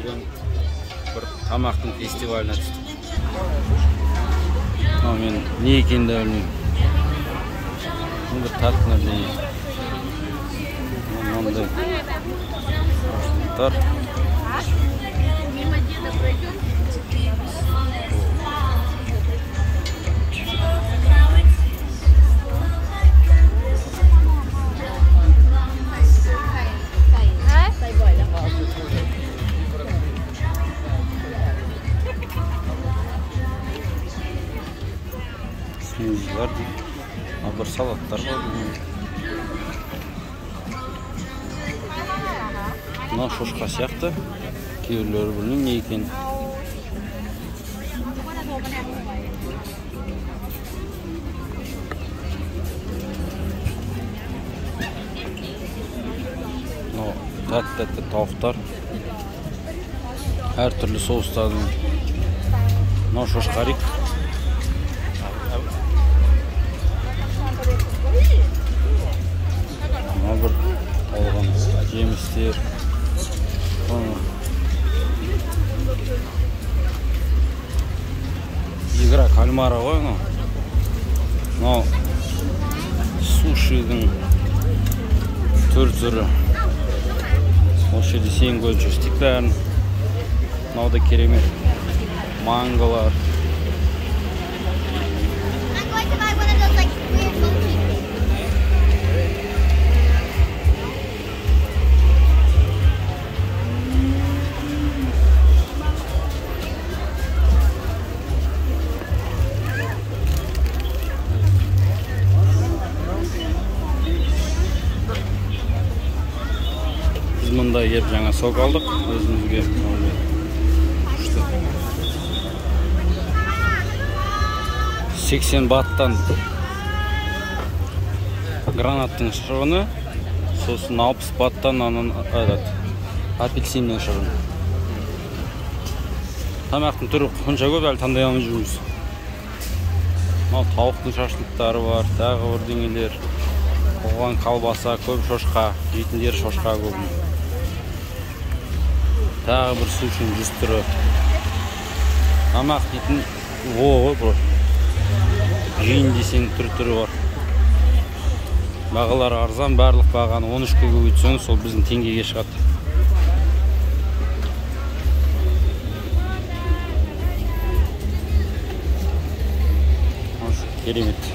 Бүгін бір тамақтың фестиваліне түстік. Мен не екенін де білмеймін. Бір тартып нәрсе. Мынандай ашлықтар. Смузилар дейді. Бір салаттар бар. Мына шошқа сияқты. Кейбіреулері білмеймін не екенін. Тәтті тауықтар. Әр түрлі соустардың. Мына шошқарик. Мына бір алған жемістер. Игра кальмара ғой мынау. Сушидің түр-түрі. Осы жерде сен көріп жүрстік бәрін. Мынау да керемет. Манголар. Мында еп жаңа сок алдық өзімізге. 80 баттан гранаттың шығыны, сосын 60 баттан апельсиннің шығыны. Тамақтың түрі қанша көп әлі таңдай алмай жүрміз. Тауықтың шашлықтары бар, тағы бірдеңелер. Оған колбаса, көп шошқа, жейтіндер шошқа көп. Тағы бір сушин 100 түрі. Тамақ дейтін оғы бұл. Жейін десең түрі бар. Бағалары арзан, барлық бағаны 13-ке көбейтсең, сол біздің теңгеге шығады. Керемет.